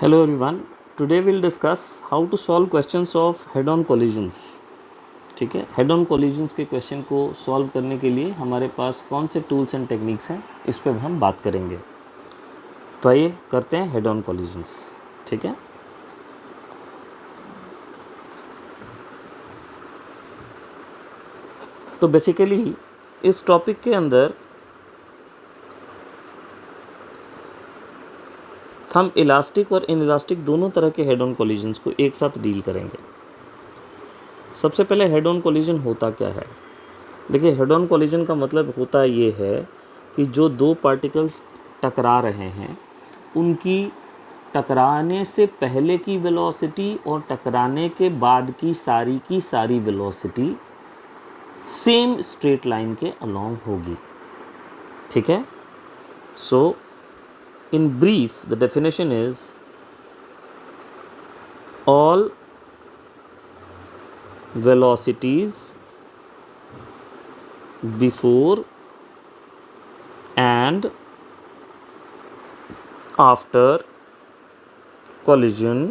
Hello everyone. Today we'll discuss how to solve questions of head-on collisions. ठीक है, head on collisions के question को solve करने के लिए हमारे पास कौन से टूल्स एंड टेक्निक्स हैं, इस पर हम बात करेंगे. तो आइए करते हैं हेड ऑन कोलिजन्स. ठीक है, तो बेसिकली इस टॉपिक के अंदर हम इलास्टिक और इनइलास्टिक दोनों तरह के हेड ऑन कोलिजन्स को एक साथ डील करेंगे. सबसे पहले हेड ऑन कोलिजन होता क्या है. देखिए, हेड ऑन कोलिजन का मतलब होता ये है कि जो दो पार्टिकल्स टकरा रहे हैं उनकी टकराने से पहले की वेलोसिटी और टकराने के बाद की सारी वेलोसिटी सेम स्ट्रेट लाइन के अलोंग होगी. ठीक है, सो in brief the definition is all velocities before and after collision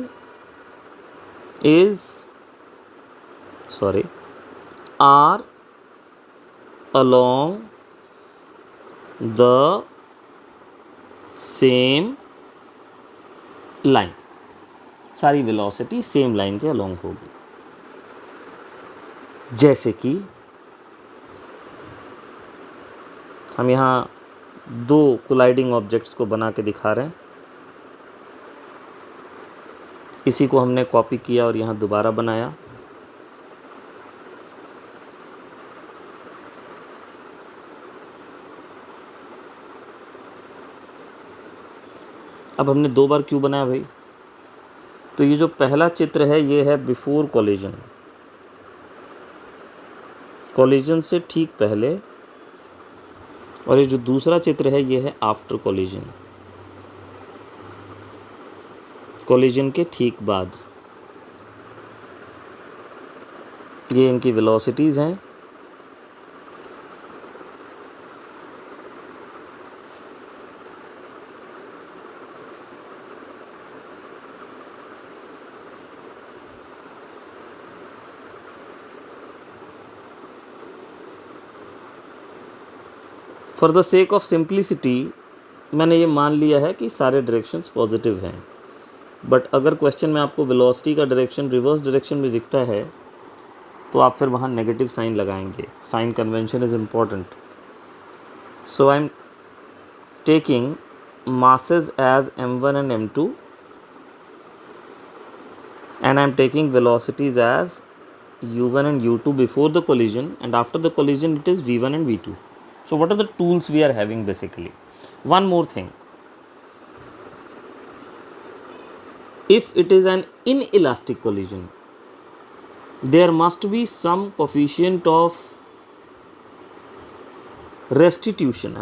are along the same line. सारी वेलोसिटी सेम लाइन के अलोंग होगी. जैसे कि हम यहाँ दो कोलाइडिंग ऑब्जेक्ट्स को बना के दिखा रहे हैं. इसी को हमने कॉपी किया और यहाँ दोबारा बनाया. अब हमने दो बार क्यों बनाया भाई. तो ये जो पहला चित्र है ये है बिफोर कोलिजन, कोलिजन से ठीक पहले, और ये जो दूसरा चित्र है ये है आफ्टर कोलिजन, कोलिजन के ठीक बाद. ये इनकी वेलोसिटीज़ हैं. For the sake of simplicity मैंने ये मान लिया है कि सारे डायरेक्शंस पॉजिटिव हैं. बट अगर क्वेश्चन में आपको वेलोसिटी का डायरेक्शन रिवर्स डायरेक्शन में दिखता है तो आप फिर वहाँ नेगेटिव साइन लगाएंगे. Sign convention is important. So I am taking masses as m1 and m2 and I am taking velocities as u1 and u2 before the collision, and after the collision it is v1 and v2. So what are the tools we are having basically? One more thing, if it is an inelastic collision there must be some coefficient of restitution,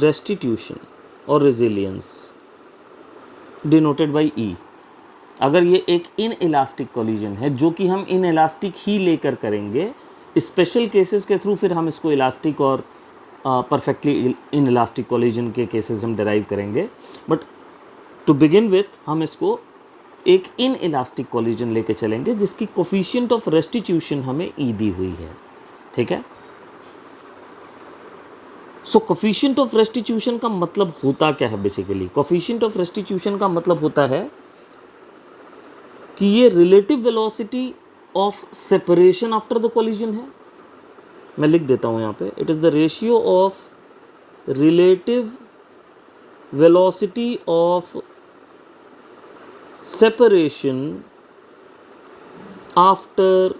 restitution or resilience denoted by E. अगर ये एक inelastic collision है, जो कि हम inelastic ही लेकर करेंगे, special cases के थ्रू फिर हम इसको इलास्टिक और परफेक्टली इनइलास्टिक कोलिजन के केसेस हम डिराइव करेंगे. बट टू बिगिन विथ हम इसको एक इनइलास्टिक कोलिजन लेके चलेंगे जिसकी कोफिशिएंट ऑफ रेस्टिट्यूशन हमें ई दी हुई है. ठीक है, सो कोफिशिएंट ऑफ रेस्टिट्यूशन का मतलब होता क्या है. बेसिकली कोफिशिएंट ऑफ रेस्टिट्यूशन का मतलब होता है कि ये relative velocity of separation after the collision है. मैं लिख देता हूँ यहाँ पे, it is the ratio of relative velocity of separation after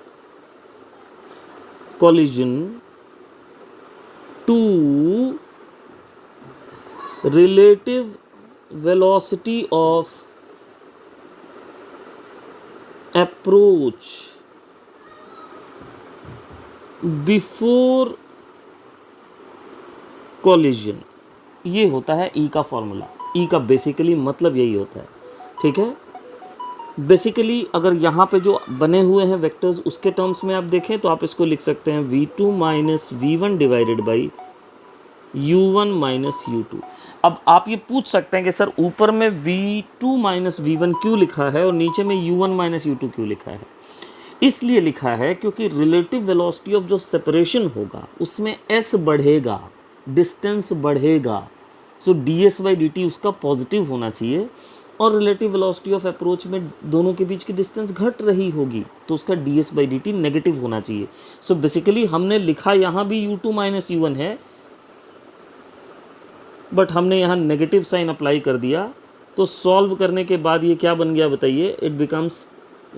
collision to relative velocity of approach before collision. ये होता है E का फॉर्मूला. E का बेसिकली मतलब यही होता है. ठीक है, बेसिकली अगर यहाँ पे जो बने हुए हैं वेक्टर्स उसके टर्म्स में आप देखें तो आप इसको लिख सकते हैं v2 minus v1 divided by u1 minus u2। अब आप ये पूछ सकते हैं कि सर ऊपर में v2 माइनस v1 क्यों लिखा है और नीचे में u1 माइनस u2 क्यों लिखा है? इसलिए लिखा है क्योंकि रिलेटिव वेलोसिटी ऑफ जो सेपरेशन होगा उसमें s बढ़ेगा, डिस्टेंस बढ़ेगा, सो ds/dt उसका पॉजिटिव होना चाहिए, और रिलेटिव वेलोसिटी ऑफ अप्रोच में दोनों के बीच की डिस्टेंस घट रही होगी तो उसका ds/dt नेगेटिव होना चाहिए। सो बेसिकली हमने लिखा यहाँ भी u2 माइनस u1 है, बट हमने यहाँ नेगेटिव साइन अप्लाई कर दिया, तो सॉल्व करने के बाद ये क्या बन गया बताइए? It becomes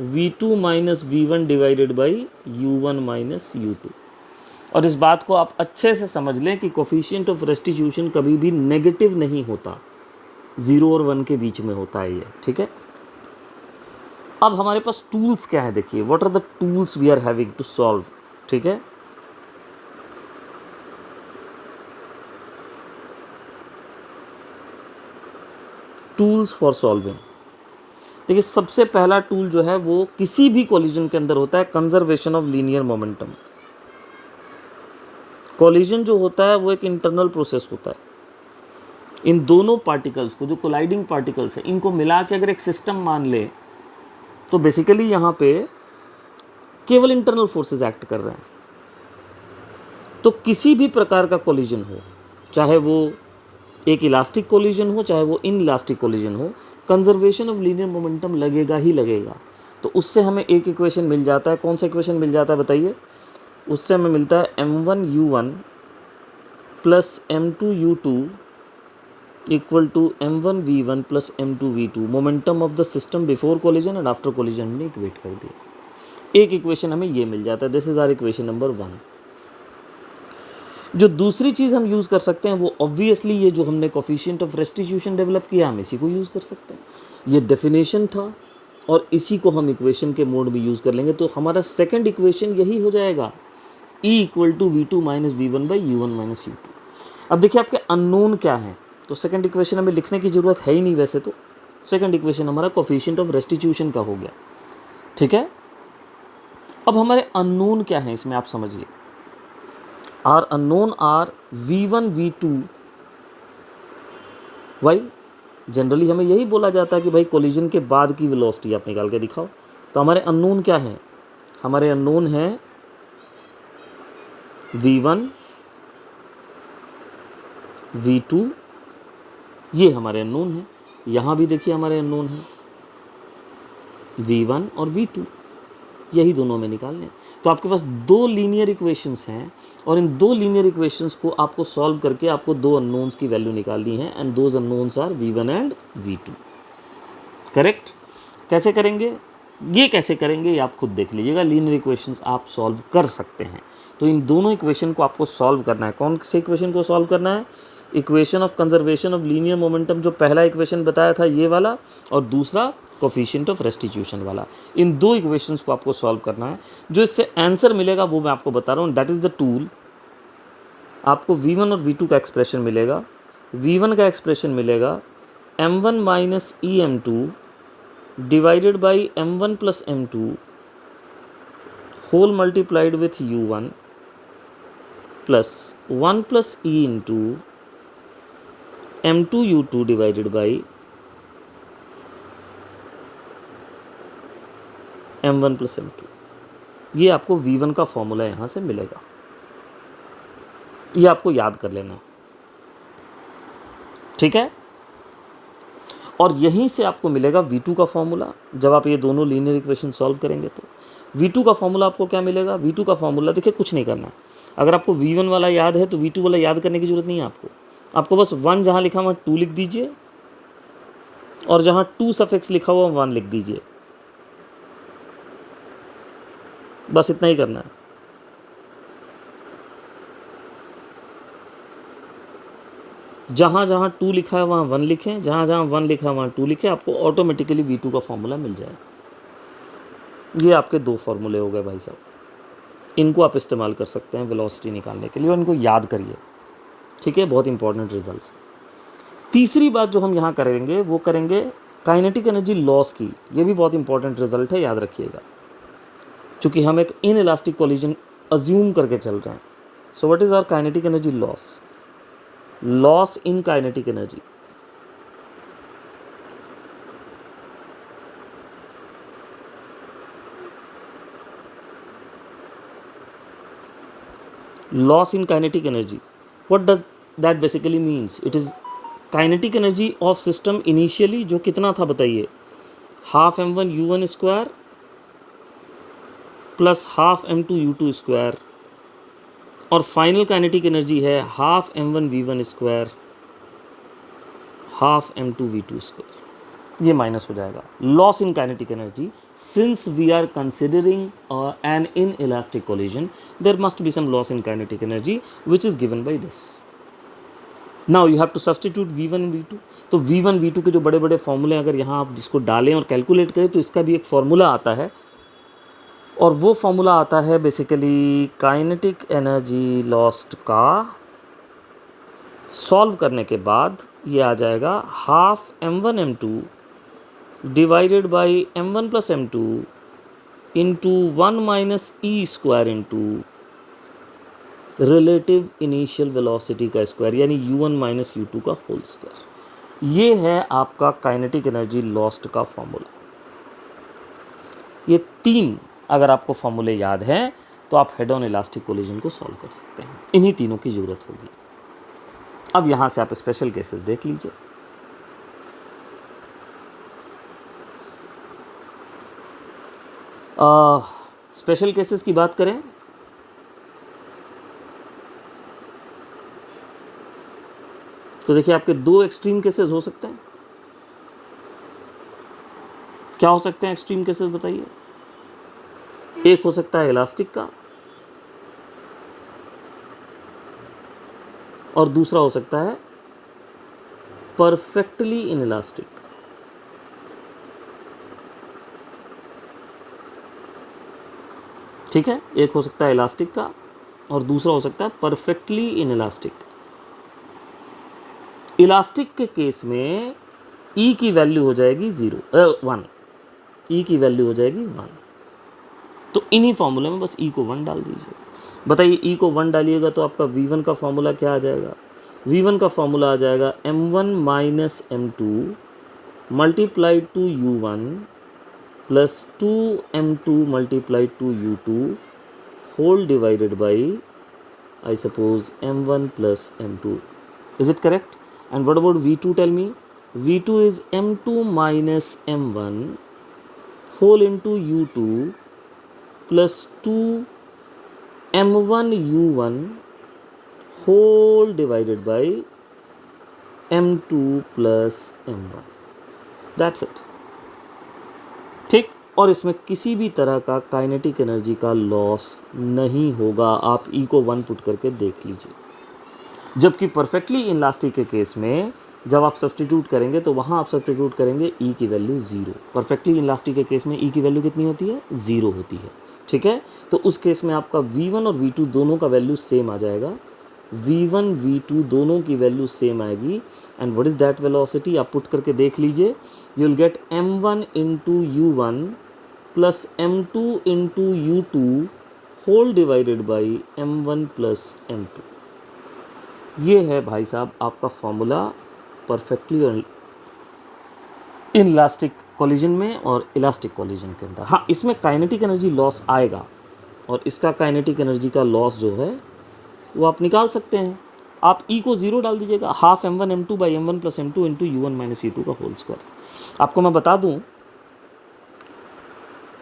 v2 minus v1 divided by u1 minus u2। और इस बात को आप अच्छे से समझ लें कि कोफिशिएंट ऑफ रेस्टिट्यूशन कभी भी नेगेटिव नहीं होता, 0 और 1 के बीच में होता है ये, ठीक है। अब हमारे पास टूल्स क्या है, देखिए what are the tools we are having to solve, ठीक है। टूल्स फॉर सॉल्विंग, देखिए सबसे पहला टूल जो है वो किसी भी कोलिजन के अंदर होता है, conservation of linear momentum. Collision जो होता है वो एक इंटरनल प्रोसेस होता है। इन दोनों पार्टिकल्स को, जो कोलाइडिंग पार्टिकल्स है, इनको मिला के अगर एक सिस्टम मान ले तो बेसिकली यहाँ पे केवल इंटरनल फोर्सेस एक्ट कर रहे हैं। तो किसी भी प्रकार का कोलिजन हो, चाहे वो एक इलास्टिक कोलिजन हो चाहे वो इन इलास्टिक कोलिजन हो, कंजर्वेशन ऑफ लीनियर मोमेंटम लगेगा ही लगेगा। तो उससे हमें एक इक्वेशन मिल जाता है। कौन सा इक्वेशन मिल जाता है बताइए? उससे हमें मिलता है m1u1 plus m2u2 equal to m1v1 plus m2v2, momentum of the system before collision and after collision ने इक्वेट कर दिया। एक इक्वेशन हमें ये मिल जाता है, this is our equation number 1। जो दूसरी चीज़ हम यूज़ कर सकते हैं वो ऑब्वियसली ये जो हमने कोफिशिएंट ऑफ रेस्टिट्यूशन डेवलप किया, हम इसी को यूज़ कर सकते हैं। ये डेफिनेशन था और इसी को हम इक्वेशन के मोड में यूज़ कर लेंगे, तो हमारा सेकंड इक्वेशन यही हो जाएगा, E equal to v2 minus v1 by u1 minus u2। अब देखिए आपके अननोन क्या हैं, तो सेकंड इक्वेशन हमें लिखने की ज़रूरत है ही नहीं वैसे तो। सेकंड इक्वेशन हमारा कोफिशिएंट ऑफ रेस्टिट्यूशन का हो गया, ठीक है। अब हमारे अननोन क्या हैं इसमें आप समझिए। Are unknown are v1 v2 वाई। जनरली हमें यही बोला जाता है कि भाई कोलिजन के बाद की वेलोसिटी आप निकाल के दिखाओ। तो हमारे अननोन क्या हैं? हमारे अननोन हैं v1 v2, ये हमारे अननोन हैं। यहाँ भी देखिए हमारे अननोन हैं v1 और v2, यही दोनों में निकालने हैं। तो आपके पास दो लीनियर इक्वेशंस हैं और इन दो लीनियर इक्वेशंस को आपको सॉल्व करके आपको दो अननोन्स की वैल्यू निकालनी है, and those unknowns are v1 and v2। Correct? कैसे करेंगे ये, कैसे करेंगे ये आप खुद देख लीजिएगा। लीनियर इक्वेशंस आप सॉल्व कर सकते हैं। तो इन दोनों इक्वेशन को आपको सॉल्व करना है। कौन से इक्वेशन को सॉल्व करना है? Equation of conservation of linear momentum, जो पहला इक्वेशन बताया था ये वाला, और दूसरा कोफिशिएंट ऑफ रेस्टिट्यूशन वाला। इन दो इक्वेशंस को आपको सॉल्व करना है। जो इससे आंसर मिलेगा वो मैं आपको बता रहा हूँ, दैट इज़ द टूल। आपको v1 और v2 का एक्सप्रेशन मिलेगा। v1 का एक्सप्रेशन मिलेगा m1 minus em2 divided by m1 plus m2 whole multiplied with u1 plus 1 plus e into m2 u2 divided by m1 plus m2। ये आपको v1 का formula यहाँ से मिलेगा, ये आपको याद कर लेना है, ठीक है। और यहीं से आपको मिलेगा v2 का फॉर्मूला। जब आप ये दोनों लीनियर इक्वेशन सॉल्व करेंगे तो v2 का फॉर्मूला आपको क्या मिलेगा? v2 का फॉर्मूला देखिए, कुछ नहीं करना। अगर आपको v1 वाला याद है तो v2 वाला याद करने की ज़रूरत नहीं है आपको बस 1 जहाँ लिखा हुआ 2 लिख दीजिए, और जहाँ 2 सफिक्स लिखा हुआ 1 लिख दीजिए, बस इतना ही करना है। जहाँ जहाँ 2 लिखा है वहाँ 1 लिखें, जहाँ जहाँ 1 लिखा है वहाँ 2 लिखें, आपको ऑटोमेटिकली v2 का फॉर्मूला मिल जाएगा। ये आपके दो फॉर्मूले हो गए भाई साहब, इनको आप इस्तेमाल कर सकते हैं वेलोसिटी निकालने के लिए, और इनको याद करिए, ठीक है। बहुत इंपॉर्टेंट रिजल्ट्स। तीसरी बात जो हम यहाँ करेंगे वो करेंगे काइनेटिक एनर्जी लॉस की। ये भी बहुत इंपॉर्टेंट रिजल्ट है, याद रखिएगा, चूँकि हम एक इनइलास्टिक कोलिजन अज्यूम करके चल रहे हैं। So what is our kinetic energy loss? Loss in kinetic energy, loss in kinetic energy. What does that basically means? It is kinetic energy of system initially, जो कितना था बताइए, half m1 u1 square plus half m2 u2 square, और final kinetic energy है half m1 v1 square half m2 v2 square. ये minus हो जाएगा. Loss in kinetic energy, since we are considering an inelastic collision, there must be some loss in kinetic energy which is given by this. Now you have to substitute v1 v2. तो v1 v2 के जो बड़े बड़े फॉर्मूले अगर यहाँ आप जिसको डालें और कैलकुलेट करें तो इसका भी एक फॉर्मूला आता है, और वो फॉर्मूला आता है बेसिकली काइनेटिक एनर्जी लॉस्ट का सॉल्व करने के बाद ये आ जाएगा half m1 m2 divided by m1 plus m2 into 1 minus E square into relative initial velocity का स्क्वायर, यानी u1 माइनस u2 का होल स्क्वायर. ये है आपका काइनेटिक एनर्जी लॉस्ट का फॉर्मूला. ये तीन अगर आपको फॉर्मूले याद हैं तो आप हेड ऑन इलास्टिक कोलिजन को सॉल्व कर सकते हैं. इन्हीं तीनों की ज़रूरत होगी. अब यहाँ से आप स्पेशल केसेस देख लीजिए. स्पेशल केसेस की बात करें तो देखिए आपके दो एक्सट्रीम केसेस हो सकते हैं. क्या हो सकते हैं एक्सट्रीम केसेस बताइए. एक हो सकता है इलास्टिक का और दूसरा हो सकता है परफेक्टली इनइलास्टिक. ठीक है, एक हो सकता है इलास्टिक का और दूसरा हो सकता है परफेक्टली इनइलास्टिक. इलास्टिक के केस में E की वैल्यू हो जाएगी 1. E की वैल्यू हो जाएगी 1. तो इन्हीं फॉर्मूले में बस E को 1 डाल दीजिए. बताइए E को 1 डालिएगा तो आपका V1 का फॉर्मूला क्या आ जाएगा. V1 का फॉर्मूला आ जाएगा m1 minus m2 multiplied to u1 plus 2m2 multiplied to u2 whole divided by I suppose m1 plus m2. Is it correct? And what about V2? Tell me. V2 is m2 minus m1 whole into u2 plus 2 m1 u1 whole divided by m2 plus m1. That's it. ठीक. और इसमें किसी भी तरह का kinetic energy का loss नहीं होगा. आप E को 1 पुट करके देख लीजिए. जबकि परफेक्टली इनलास्टिक के केस में जब आप सब्सटीट्यूट करेंगे तो वहाँ आप सब्सटीट्यूट करेंगे E की वैल्यू 0. परफेक्टली इनलास्टिक के केस में E की वैल्यू कितनी होती है, 0 होती है. ठीक है, तो उस केस में आपका V1 और V2 दोनों का वैल्यू सेम आ जाएगा. V1 V2 दोनों की वैल्यू सेम आएगी. And what is that velocity, आप पुट करके देख लीजिए. You will get m1 into u1 plus m2 into u2 whole divided by m1 plus m2. ये है भाई साहब आपका फॉर्मूला परफेक्टली इनलास्टिक कोलिजन में और इलास्टिक कोलिजन के अंदर. हाँ, इसमें काइनेटिक एनर्जी लॉस आएगा और इसका काइनेटिक एनर्जी का लॉस जो है वो आप निकाल सकते हैं. आप E को 0 डाल दीजिएगा. Half m1 m2 by m1 plus m2 into u1 minus u2 का होल स्क्वायर. आपको मैं बता दूं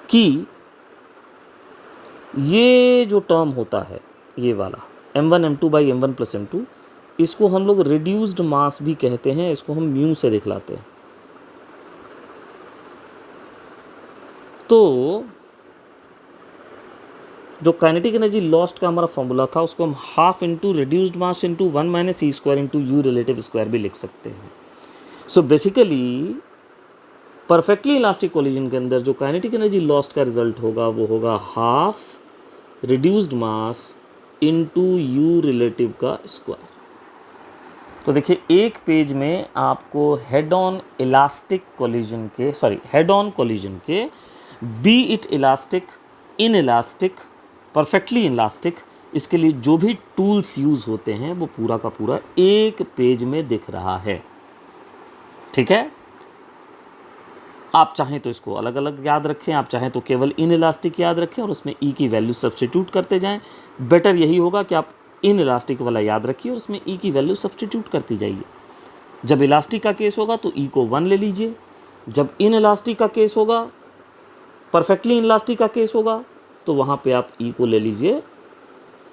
कि ये जो टर्म होता है ये वाला m1 m2 by m1 plus m2, इसको हम लोग रिड्यूस्ड मास भी कहते हैं. इसको हम म्यू से दिखलाते हैं. तो जो काइनेटिक एनर्जी लॉस्ट का हमारा फॉर्मूला था उसको हम half into reduced mass into 1 minus E square into you relative square भी लिख सकते हैं. So basically perfectly elastic collision के अंदर जो काइनेटिक एनर्जी लॉस्ट का रिजल्ट होगा वो होगा half reduced mass into you relative का स्क्वायर. तो देखिए एक पेज में आपको हेड ऑन इलास्टिक कोलिजन के हेड ऑन कोलिजन के B it elastic, in elastic, perfectly elastic इसके लिए जो भी टूल्स यूज़ होते हैं वो पूरा का पूरा एक पेज में दिख रहा है। ठीक है, आप चाहें तो इसको अलग अलग याद रखें, आप चाहें तो केवल इन इलास्टिक याद रखें और उसमें ई की वैल्यू सब्स्टिट्यूट करते जाएं। बेटर यही होगा कि आप इन इलास्टिक वाला याद रखिए और उसमें ई की वैल्यू सब्स्टिट्यूट करती जाइए। जब इलास्टिक का केस होगा तो ई को 1 ले लीजिए, जब इन इलास्टिक का केस होगा, परफेक्टली इन इलास्टिक का केस होगा, तो वहाँ पे आप ई को ले लीजिए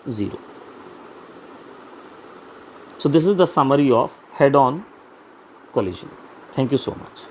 0। So this is the summary of head-on collision. Thank you so much.